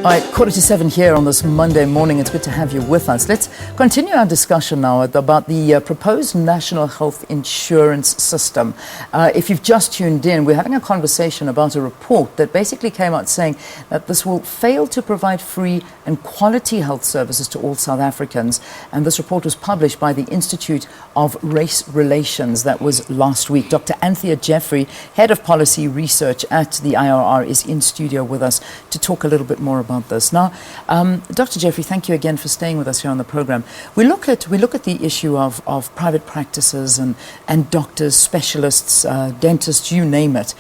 All right, 6:45 here on this Monday morning. It's good to have you with us. Let's continue our discussion now about the proposed national health insurance system. If you've just tuned in, we're having a conversation about a report that basically came out saying that this will fail to provide free and quality health services to all South Africans. And this report was published by the Institute of Race Relations. That was last week. Dr Anthea Jeffery, Head of Policy Research at the IRR, is in studio with us to talk a little bit more about this. Now, Dr. Jeffery, thank you again for staying with us here on the program. We look at the issue of private practices and doctors, specialists, dentists, you name it.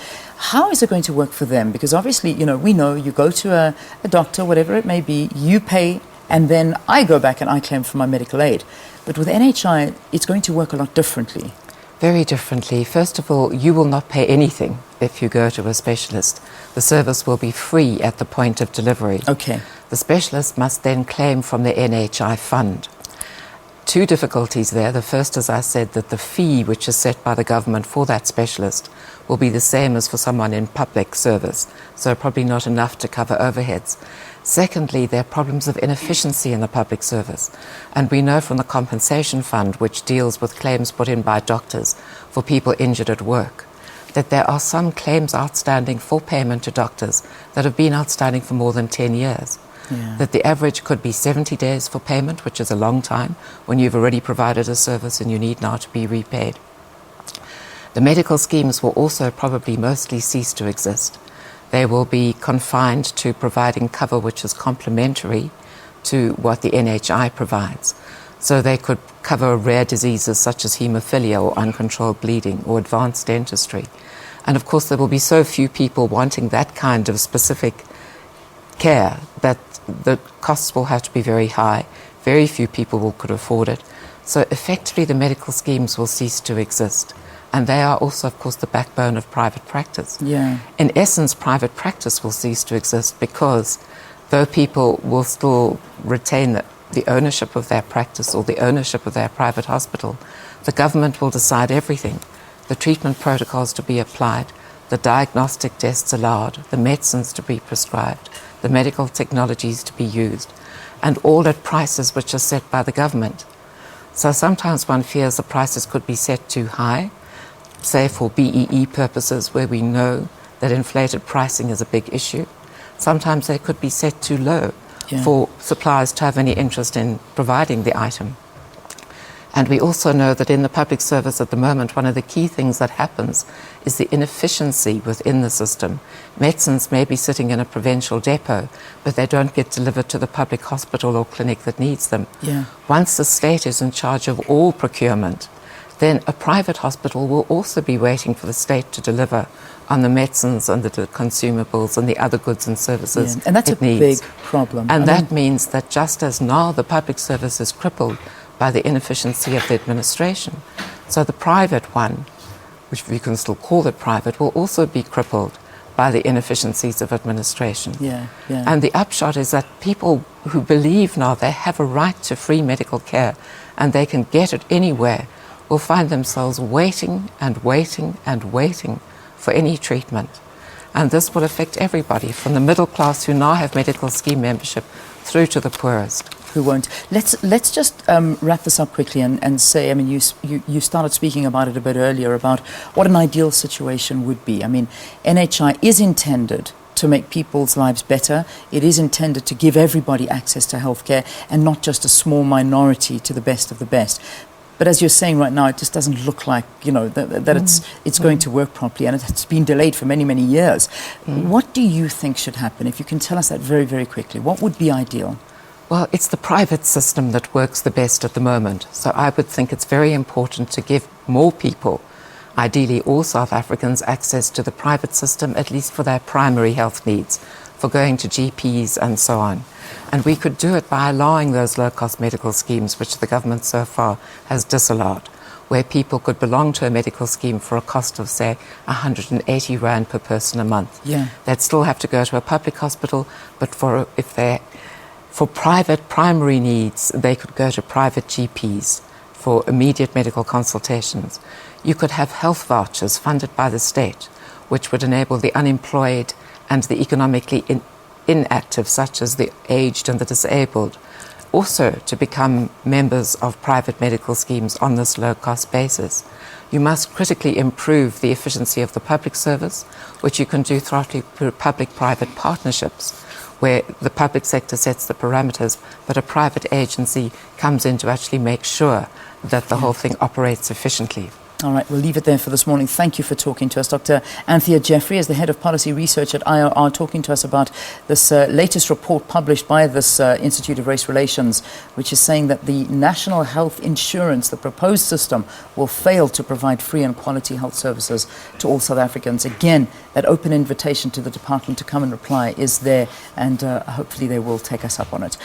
How is it going to work for them? Because obviously, we know you go to a doctor, whatever it may be, you pay, and then I go back and I claim for my medical aid. But with NHI, it's going to work a lot differently. Very differently. First of all, you will not pay anything if you go to a specialist. The service will be free at the point of delivery. Okay. The specialist must then claim from the NHI fund. Two difficulties there. The first, as I said, that the fee which is set by the government for that specialist will be the same as for someone in public service, so probably not enough to cover overheads. Secondly, there are problems of inefficiency in the public service. And we know from the compensation fund, which deals with claims put in by doctors for people injured at work, that there are some claims outstanding for payment to doctors that have been outstanding for more than 10 years. Yeah. That the average could be 70 days for payment, which is a long time when you've already provided a service and you need now to be repaid. The medical schemes will also probably mostly cease to exist. They will be confined to providing cover which is complementary to what the NHI provides. So they could cover rare diseases such as haemophilia or uncontrolled bleeding or advanced dentistry. And of course there will be so few people wanting that kind of specific care that the costs will have to be very high. Very few people could afford it. So effectively the medical schemes will cease to exist. And they are also, of course, the backbone of private practice. Yeah. In essence, private practice will cease to exist because though people will still retain the ownership of their practice or the ownership of their private hospital, the government will decide everything. The treatment protocols to be applied, the diagnostic tests allowed, the medicines to be prescribed, the medical technologies to be used, and all at prices which are set by the government. So sometimes one fears the prices could be set too high, say for BEE purposes where we know that inflated pricing is a big issue. Sometimes they could be set too low for suppliers to have any interest in providing the item. And we also know that in the public service at the moment, one of the key things that happens is the inefficiency within the system. Medicines may be sitting in a provincial depot, but they don't get delivered to the public hospital or clinic that needs them. Yeah. Once the state is in charge of all procurement, then a private hospital will also be waiting for the state to deliver on the medicines and the consumables and the other goods and services And that's it a needs. big problem. And that means that just as now the public service is crippled by the inefficiency of the administration, so the private one, which we can still call it private, will also be crippled by the inefficiencies of administration. Yeah, yeah. And the upshot is that people who believe now they have a right to free medical care and they can get it anywhere will find themselves waiting and waiting and waiting for any treatment. And this will affect everybody, from the middle class who now have medical scheme membership through to the poorest. Who won't. Let's just wrap this up quickly and say, I mean, you started speaking about it a bit earlier, about what an ideal situation would be. I mean, NHI is intended to make people's lives better. It is intended to give everybody access to healthcare and not just a small minority to the best of the best. But as you're saying right now, it just doesn't look like, that it's going to work properly, and it's been delayed for many, many years. What do you think should happen? If you can tell us that very, very quickly, what would be ideal? Well, it's the private system that works the best at the moment. So I would think it's very important to give more people, ideally all South Africans, access to the private system, at least for their primary health needs, for going to GPs and so on. And we could do it by allowing those low-cost medical schemes, which the government so far has disallowed, where people could belong to a medical scheme for a cost of, say, 180 Rand per person a month. Yeah. They'd still have to go to a public hospital, but for private primary needs, they could go to private GPs for immediate medical consultations. You could have health vouchers funded by the state, which would enable the unemployed and the economically inactive, such as the aged and the disabled, also to become members of private medical schemes on this low-cost basis. You must critically improve the efficiency of the public service, which you can do through public-private partnerships, where the public sector sets the parameters, but a private agency comes in to actually make sure that the whole thing operates efficiently. All right, we'll leave it there for this morning. Thank you for talking to us. Dr. Anthea Jeffery is the Head of Policy Research at IRR, talking to us about this latest report published by this Institute of Race Relations, which is saying that the national health insurance, the proposed system, will fail to provide free and quality health services to all South Africans. Again, that open invitation to the department to come and reply is there, and hopefully they will take us up on it.